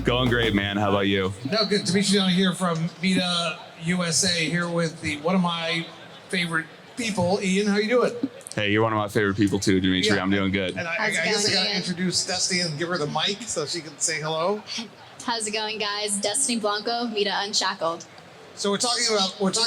Going great, man. How about you? No, good. Demitri and Ian here from MITA USA, here with one of my favorite people, Ian. How you doing? Hey, you're one of my favorite people too, Demitri. Yeah. I'm doing good. And I guess I got to introduce Destinee and give her the mic so she can say hello. How's it going, guys? Destinee Blanco MITA Unshackled. So we're talking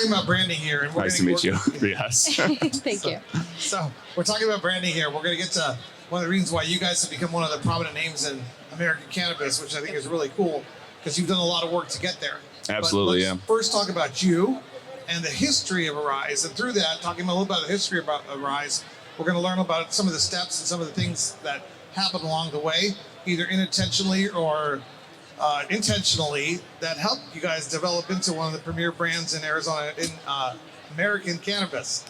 about branding here, and we're Nice to meet you. Yes. Thank you. So we're talking about branding here. We're going to get to one of the reasons why you guys have become one of the prominent names in American cannabis, which I think is really cool because you've done a lot of work to get there. Absolutely, but let's first talk about you and the history of Arise, and through that, talking a little about the history about Arise, we're going to learn about some of the steps and some of the things that happen along the way, either unintentionally or intentionally, that helped you guys develop into one of the premier brands in Arizona in American cannabis.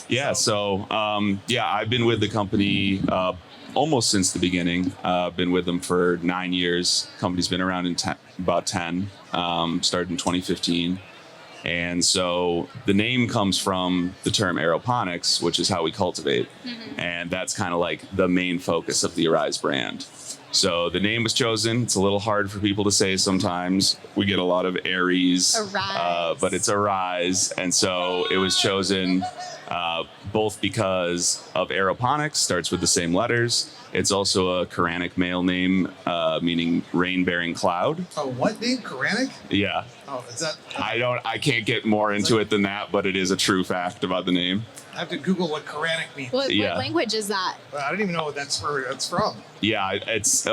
Yeah. So, I've been with the company almost since the beginning. I've been with them for 9 years. Company's been around in about 10. Started in 2015. And so the name comes from the term aeroponics, which is how we cultivate. Mm-hmm. And that's kind of like the main focus of the Arise brand. So the name was chosen. It's a little hard for people to say sometimes. We get a lot of Aries, but it's Arise. And so it was chosen both because of aeroponics, starts with the same letters. It's also a Quranic male name, meaning rain-bearing cloud. Oh, what name? Quranic? Yeah. Oh, is that? I can't get more into it than that, but it is a true fact about the name. I have to Google what Quranic means. What language is that? I don't even know what that's from. Yeah, it's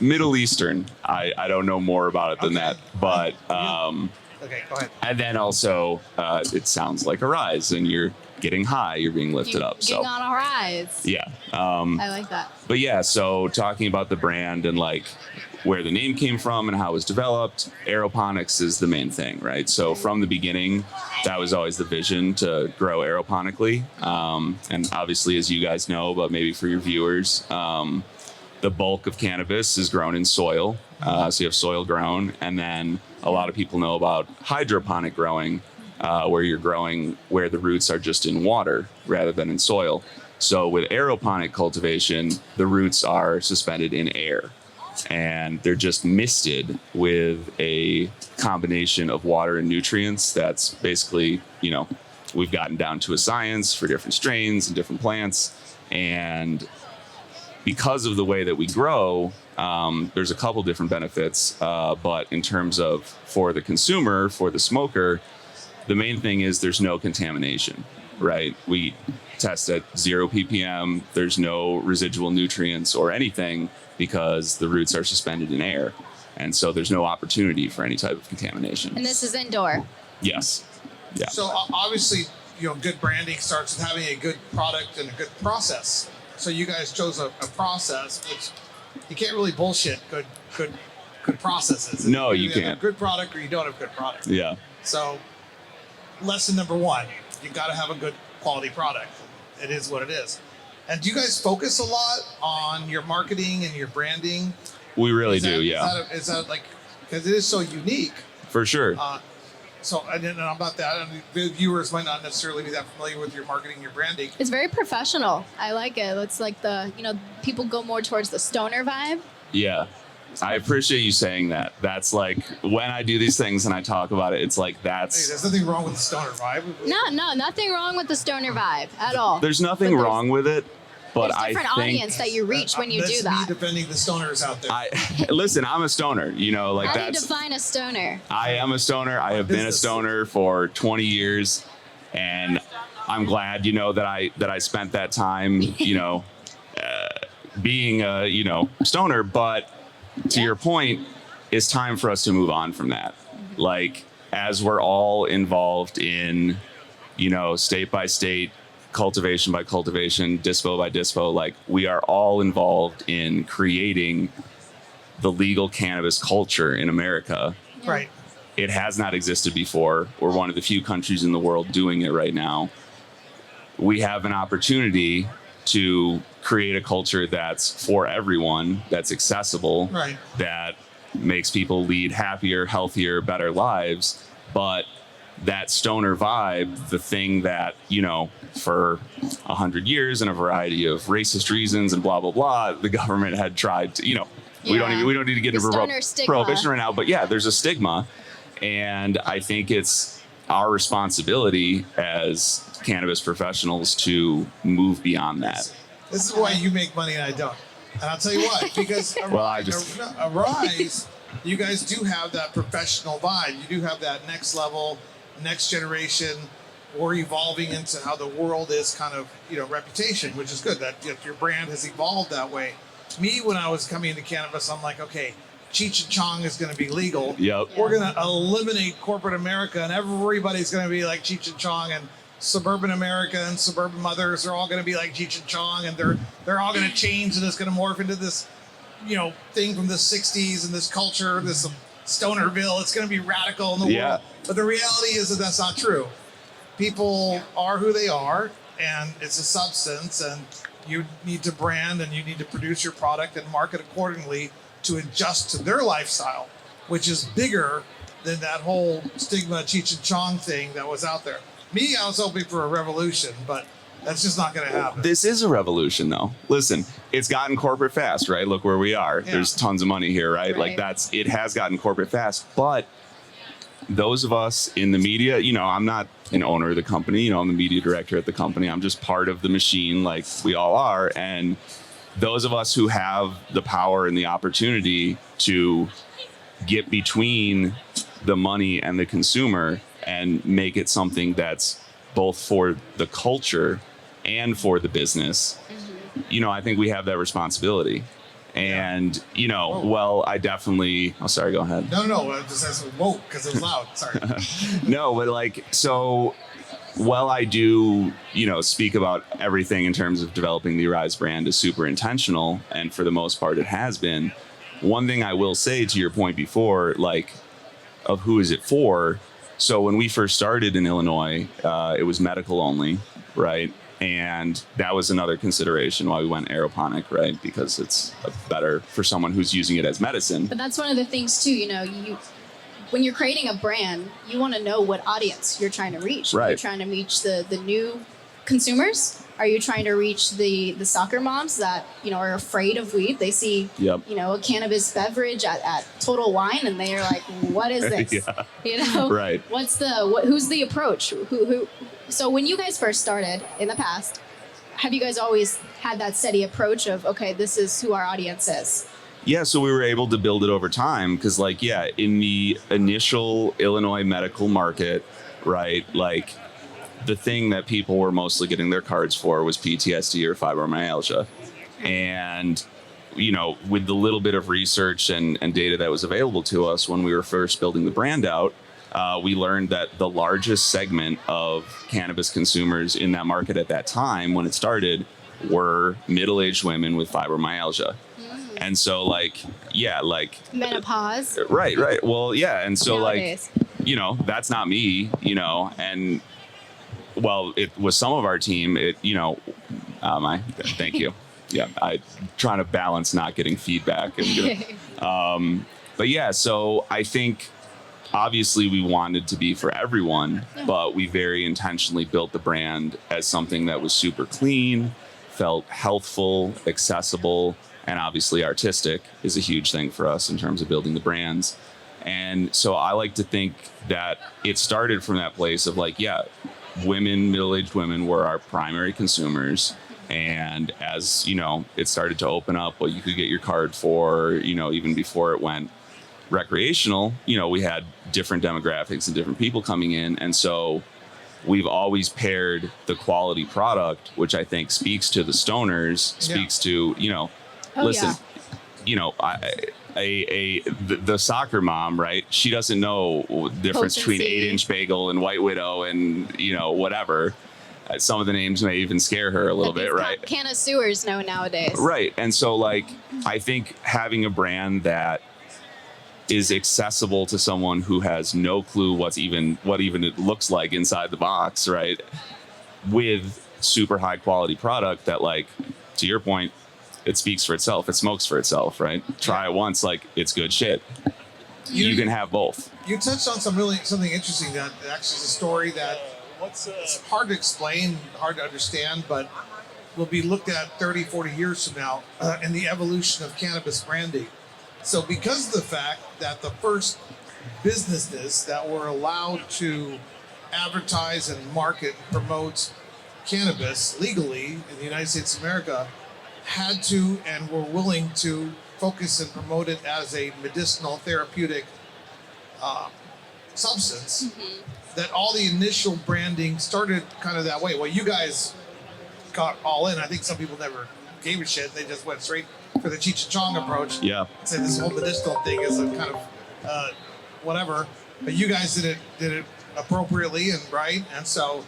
Middle Eastern. I don't know more about it than that, but okay, go ahead. And then also it sounds like Arise, and you're getting high, you're being lifted up. Getting on a rise. Yeah. I like that. But yeah, so talking about the brand and like where the name came from and how it was developed, aeroponics is the main thing, right? So from the beginning, that was always the vision, to grow aeroponically. And obviously, as you guys know, but maybe for your viewers, the bulk of cannabis is grown in soil. So you have soil grown, and then a lot of people know about hydroponic growing, where you're growing where the roots are just in water rather than in soil. So with aeroponic cultivation, the roots are suspended in air, and they're just misted with a combination of water and nutrients that's basically, we've gotten down to a science for different strains and different plants. And because of the way that we grow, there's a couple different benefits, but in terms of for the consumer, for the smoker, the main thing is there's no contamination, right? We test at 0 ppm. There's no residual nutrients or anything because the roots are suspended in air. And so there's no opportunity for any type of contamination. And this is indoor? Yes. Yeah. So obviously, good branding starts with having a good product and a good process. So you guys chose a process, which you can't really bullshit good processes. No, you can't. can't. Good product or you don't have good product. Yeah. So lesson number one, you got to have a good quality product. It is what it is. And do you guys focus a lot on your marketing and your branding? We really do, yeah. Is that like, because it is so unique. For sure. So, and about that, the viewers might not necessarily be that familiar with your marketing, your branding. It's very professional. I like it. It's like people go more towards the stoner vibe. Yeah. I appreciate you saying that. That's like, when I do these things and I talk about it, it's like that's... Hey, there's nothing wrong with the stoner vibe. No, nothing wrong with the stoner vibe at all. There's nothing wrong with it, but there's different audience that you reach when you do that. That's me defending the stoners out there. Listen, I'm a stoner, How do you that's... define a stoner? I am a stoner. I have been a stoner for 20 years, and I'm glad, that I spent that time, being a, stoner, but to your point, it's time for us to move on from that. Like, as we're all involved in, state by state, cultivation by cultivation, dispo by dispo, like, we are all involved in creating the legal cannabis culture in America. Right. It has not existed before. We're one of the few countries in the world doing it right now. We have an opportunity to create a culture that's for everyone, that's accessible, right, that makes people lead happier, healthier, better lives. But that stoner vibe, the thing that, for 100 years and a variety of racist reasons and blah, blah, blah, the government had tried to, We don't need to get The into stoner stigma. prohibition right now, but yeah, there's a stigma, and I think it's our responsibility as cannabis professionals to move beyond that. This is why you make money and I don't. And I'll tell you why. Because Arise, you guys do have that professional vibe. You do have that next level, next generation. We're evolving into how the world is kind of, reputation, which is good. That your brand has evolved that way. Me, when I was coming into cannabis, I'm like, okay, Cheech and Chong is going to be legal. Yep. We're going to eliminate corporate America, and everybody's going to be like Cheech and Chong, and suburban America and suburban mothers are all going to be like Cheech and Chong, and they're all going to change, and it's going to morph into this, thing from the '60s and this culture, this Stonerville. It's going to be radical in the world. But the reality is that that's not true. People are who they are, and it's a substance, and you need to brand and you need to produce your product and market accordingly to adjust to their lifestyle, which is bigger than that whole stigma Cheech and Chong thing that was out there. Me, I was hoping for a revolution, but that's just not going to happen. This is a revolution, though. Listen, it's gotten corporate fast, right? Look where we are. Yeah. There's tons of money here, right? Like it has gotten corporate fast. But those of us in the media, I'm not an owner of the company. I'm the media director at the company. I'm just part of the machine, like we all are. And those of us who have the power and the opportunity to get between the money and the consumer and make it something that's both for the culture and for the business, I think we have that responsibility. And, I definitely, sorry, go ahead. No, I just said whoa, because it was loud. Sorry. No, but while I do, speak about everything in terms of developing the Arise brand is super intentional, and for the most part it has been, one thing I will say to your point before, of who is it for? So when we first started in Illinois, it was medical only, right? And that was another consideration why we went aeroponic, right? Because it's better for someone who's using it as medicine. But that's one of the things too, when you're creating a brand, you want to know what audience you're trying to reach. Right. Are you trying to reach the new consumers? Are you trying to reach the soccer moms that, are afraid of weed? They see, a cannabis beverage at Total Wine and they're like, what is this? Right. Who's the approach? Who? So when you guys first started in the past, have you guys always had that steady approach of, okay, this is who our audience is? Yeah, so we were able to build it over time because, in the initial Illinois medical market, right, the thing that people were mostly getting their cards for was PTSD or fibromyalgia. And, with the little bit of research and data that was available to us when we were first building the brand out, we learned that the largest segment of cannabis consumers in that market at that time, when it started, were middle-aged women with fibromyalgia. And so, menopause. Right. Well, yeah. And so, Nowadays. That's not me, and, well, it was some of our team, thank you. Yeah, I trying to balance not getting feedback. But yeah, so I think obviously we wanted to be for everyone, but we very intentionally built the brand as something that was super clean, felt healthful, accessible, and obviously artistic is a huge thing for us in terms of building the brands. And so I like to think that it started from that place of middle-aged women were our primary consumers. And as, it started to open up what you could get your card for, even before it went recreational, we had different demographics and different people coming in. And so we've always paired the quality product, which I think speaks to the stoners, speaks to, listen, the soccer mom, right? She doesn't know the difference between 8-inch bagel and White Widow and, whatever. Some of the names may even scare her a little bit, right? Connoisseurs know nowadays. Right. And so, I think having a brand that is accessible to someone who has no clue what even it looks like inside the box, right? With super high quality product that, to your point, it speaks for itself. It smokes for itself, right? Try it once, it's good shit. You can have both. You touched on something interesting that actually is a story that it's hard to explain, hard to understand, but will be looked at 30, 40 years from now in the evolution of cannabis branding. So because of the fact that the first businesses that were allowed to advertise and market and promote cannabis legally in the United States of America had to and were willing to focus and promote it as a medicinal therapeutic substance, that all the initial branding started kind of that way. Well, you guys got all in. I think some people never gave a shit. They just went straight for the Cheech and Chong approach. Yeah. Say this whole medicinal thing is a kind of whatever. But you guys did it appropriately and right. And so,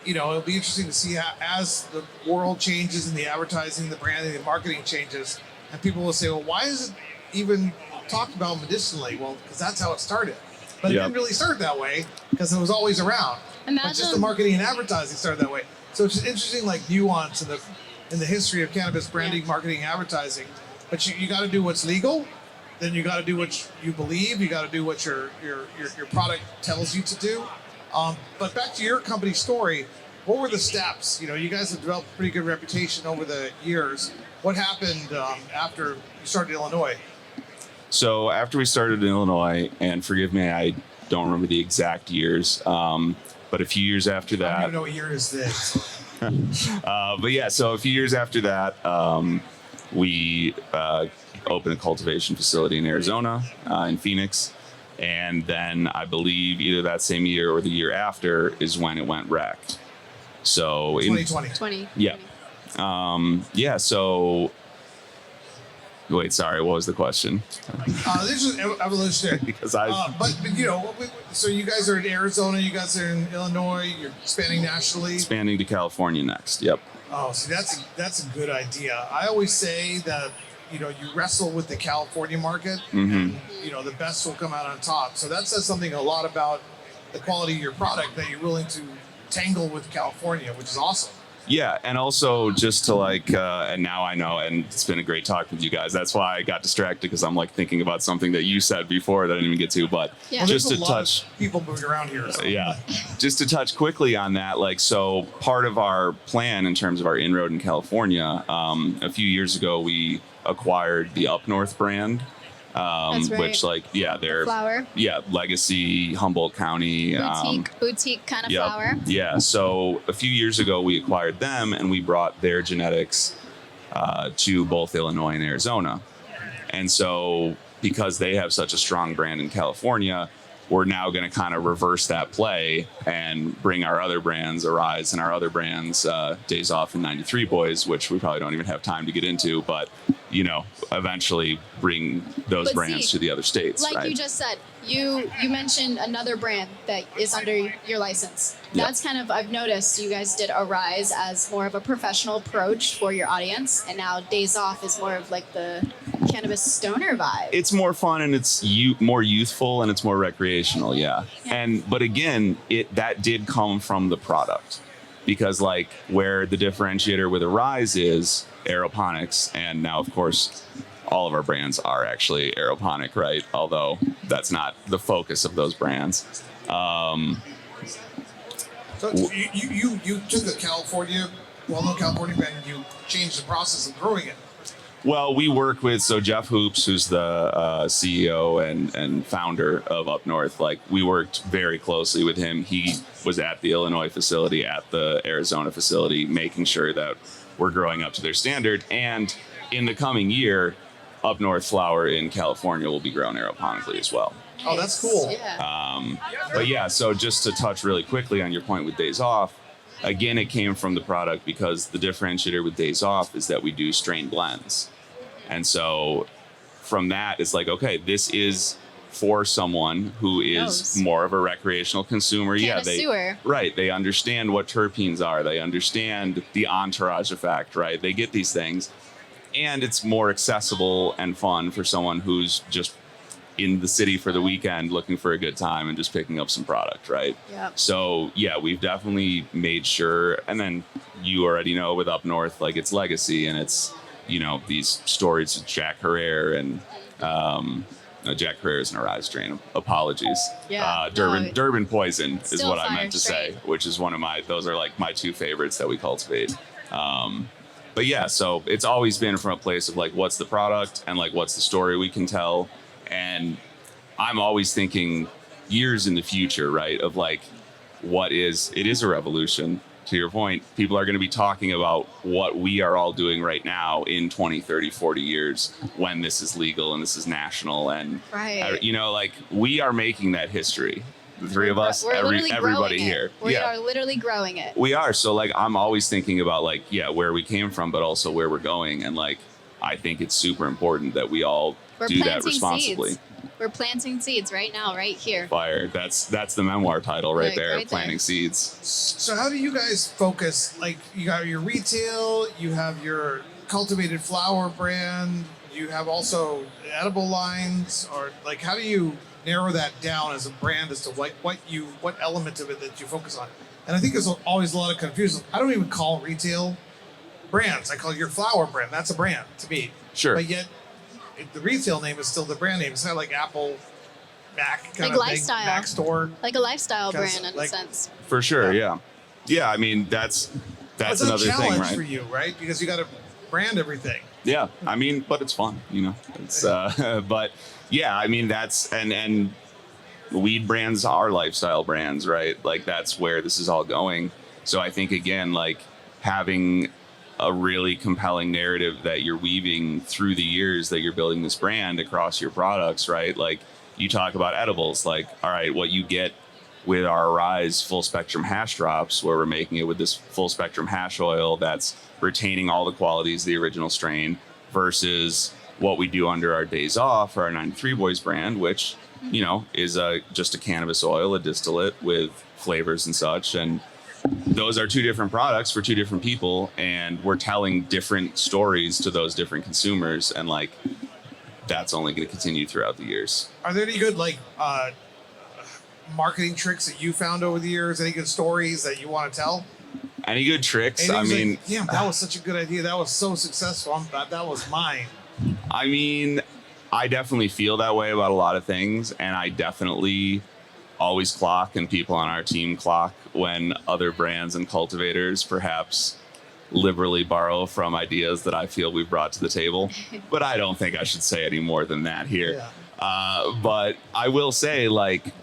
it'll be interesting to see how, as the world changes and the advertising, the branding, the marketing changes, and people will say, well, why is it even talked about medicinally? Well, because that's how it started. But it didn't really start that way because it was always around. But just the marketing and advertising started that way. So it's just interesting, like, nuance in the history of cannabis branding, marketing, advertising. But you got to do what's legal. Then you got to do what you believe. You got to do what your product tells you to do. But back to your company story, what were the steps? You guys have developed a pretty good reputation over the years. What happened after you started in Illinois? So after we started in Illinois, and forgive me, I don't remember the exact years, but a few years after that. I don't even know what year is this. But yeah, so a few years after that, we opened a cultivation facility in Arizona, in Phoenix. And then I believe either that same year or the year after is when it went rec. So 2020. Yeah. So wait, sorry, what was the question? This is evolutionary. Because but so you guys are in Arizona, you guys are in Illinois, you're expanding nationally. Expanding to California next. Yep. Oh, see, that's a good idea. I always say that you wrestle with the California market, and the best will come out on top. So that says something a lot about the quality of your product, that you're willing to tangle with California, which is awesome. Yeah, and also just to and now I know, and it's been a great talk with you guys. That's why I got distracted, because I'm thinking about something that you said before that I didn't even get to. But just to touch, people moving around here. So. Just to touch quickly on that, so part of our plan in terms of our inroad in California, a few years ago we acquired the Up North brand. That's right. Which they're flower. Legacy, Humboldt County, boutique kind of flower. Yeah. So a few years ago we acquired them, and we brought their genetics to both Illinois and Arizona. And so because they have such a strong brand in California, we're now going to kind of reverse that play and bring our other brands, Arise, and our other brands, Days Off and 93 Boys, which we probably don't even have time to get into, but eventually bring those brands to the other states. Like you just said, you mentioned another brand that is under your license. That's kind of, I've noticed you guys did Arise as more of a professional approach for your audience, and now Days Off is more of the cannabis stoner vibe. It's more fun, and it's more youthful, and it's more recreational. But again, that did come from the product, because where the differentiator with Arise is aeroponics, and now of course all of our brands are actually aeroponic, right? Although that's not the focus of those brands. So you took a well-known California brand, and you changed the process of growing it. Well, we work with Jeff Hoops, who's the CEO and founder of Up North. We worked very closely with him. He was at the Illinois facility, at the Arizona facility, making sure that we're growing up to their standard. And in the coming year, Up North flower in California will be grown aeroponically as well. Oh, that's cool. Yeah. So just to touch really quickly on your point with Days Off, again, it came from the product, because the differentiator with Days Off is that we do strain blends. And so from that, it's okay, this is for someone who is more of a recreational consumer. Right. They understand what terpenes are. They understand the entourage effect, right? They get these things. And it's more accessible and fun for someone who's just in the city for the weekend looking for a good time and just picking up some product, right? Yep. So we've definitely made sure, and then you already know with Up North, it's legacy, and it's these stories of Jack Herrera, and Jack Herrera is an Arise strain. Apologies. Durban Poison is Still what I meant to strain. say, which is one of those are my two favorites that we cultivate. But yeah, so it's always been from a place of like, what's the product and like, what's the story we can tell? And I'm always thinking years in the future, right? Of like, it is a revolution. To your point, people are going to be talking about what we are all doing right now in 20, 30, 40 years when this is legal and this is national. And, Right. you know, like we are making that history. The three of us, We're literally everybody growing here. it. We are literally growing it. We are. So like, I'm always thinking about like, yeah, where we came from, but also where we're going. And like, I think it's super important that we all do that responsibly. Seeds. We're planting seeds right now, right here. Fire. That's the memoir title right there, right Planting there. Seeds. So how do you guys focus? Like you got your retail, you have your cultivated flower brand, you have also edible lines, or like how do you narrow that down as a brand as to what element of it that you focus on? And I think there's always a lot of confusion. I don't even call retail brands. I call your flower brand. That's a brand to me. Sure. But yet the retail name is still the brand name. It's not like Apple, Mac kind Like of lifestyle. thing, Mac store. Like a lifestyle Kinda brand in like- a sense. For sure. Yeah. Yeah. I mean, that's It's another a challenge thing, right? for you, right? Because you got to brand everything. Yeah. I mean, but it's fun, you know. It's but yeah, I mean and weed brands are lifestyle brands, right? Like that's where this is all going. So I think again, like having a really compelling narrative that you're weaving through the years that you're building this brand across your products, right? Like you talk about edibles, like, all right, what you get with our Arise full spectrum hash drops, where we're making it with this full spectrum hash oil that's retaining all the qualities of the original strain, versus what we do under our Days Off or our 93 Boys brand, which, you know, is just a cannabis oil, a distillate with flavors and such. And those are two different products for two different people, and we're telling different stories to those different consumers, and like that's only going to continue throughout the years. Are there any good like marketing tricks that you found over the years? Any good stories that you want to tell? Any good tricks? Anything I mean, like, damn, that was such a good idea. That was so successful. That was mine. I mean, I definitely feel that way about a lot of things, and I definitely always clock, and people on our team clock, when other brands and cultivators perhaps liberally borrow from ideas that I feel we've brought to the table. But I don't think I should say any more than that here. Yeah. But I will say, like,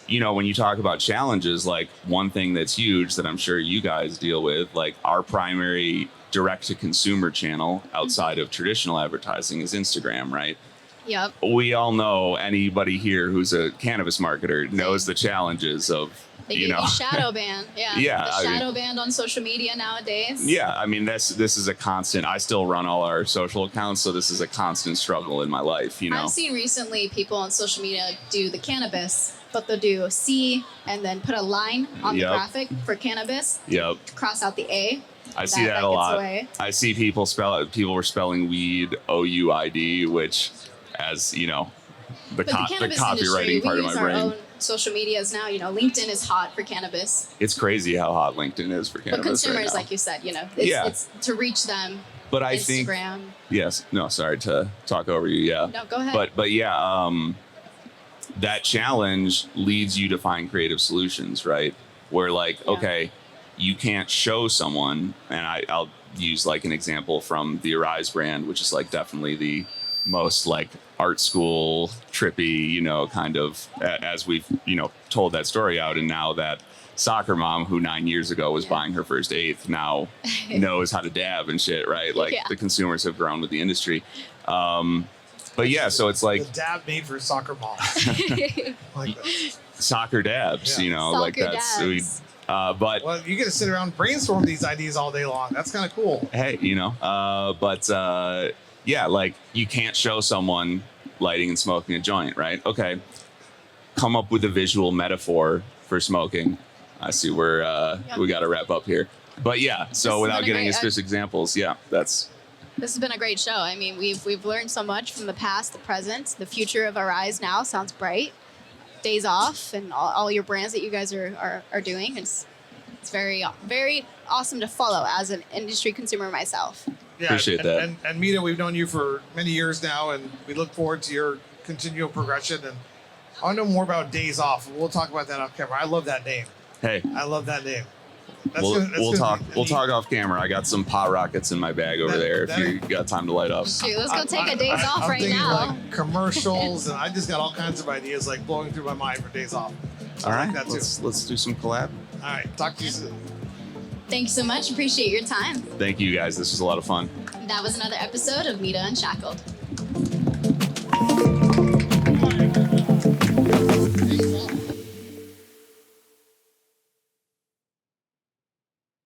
you know, when you talk about challenges, like one thing that's huge that I'm sure you guys deal with, like our primary direct to consumer channel outside of traditional advertising is Instagram, right? Yep. We all know, anybody here who's a cannabis marketer knows the challenges of, You shadow ban. Yeah. Yeah, The I mean- shadow ban on social media nowadays. Yeah, I mean, this is a constant. I still run all our social accounts, so this is a constant struggle in my life, you know. I've seen recently people on social media do the cannabis, but they'll do C and then put a line on the Yep. graphic for cannabis. Yep. Cross out the A. I see that a gets lot. away. I see people were spelling weed OUID, which, as you know, the But the cannabis copywriting industry, part we of my use our brain. own social medias now. You know, LinkedIn is hot for cannabis. It's crazy how hot LinkedIn is for cannabis But consumers, right now. like you said, you know, it's to reach them. But I think Instagram. yes. No, sorry to talk over you. Yeah. No, go ahead. But yeah, that challenge leads you to find creative solutions, right? Where like, Yeah. okay, you can't show someone, and I'll use like an example from the Arise brand, which is like definitely the most like art school trippy, you know, kind of as we've, you know, told that story out. And now that soccer mom who 9 years ago was buying her first eighth now knows how to dab and shit, right? Like the consumers have grown with the industry. But yeah, so it's like The dab made for soccer mom. Like that. soccer dabs, Yeah. you know, Soccer like that's dabs. but Well, you get to sit around and brainstorm these ideas all day long. That's kind of cool. hey, you know, yeah, like you can't show someone lighting and smoking a joint, right? Okay, come up with a visual metaphor for smoking. I see we got to wrap up here, but yeah. So has without been a getting great- into specific examples, yeah, that's This has been a great show. I mean, we've learned so much from the past, the present, the future of Arise now sounds bright. Days Off and all your brands that you guys are doing. It's very very awesome to follow as an industry consumer myself. Yeah, Appreciate and, that. And Mita, we've known you for many years now, and we look forward to your continual progression. And I want to know more about Days Off. We'll talk about that off camera. I love that name. hey, I love that name. We'll talk off camera. I got some pot rockets in my bag over there if you got time to light up. Shoot, let's go take a days off I'm right thinking now. like commercials, and I just got all kinds of ideas like blowing through my mind for days off. All right, that too. let's do some collab. All right, talk to you soon. Thank you so much. Appreciate your time. Thank you guys. This was a lot of fun. That was another episode of MITA Unshackled.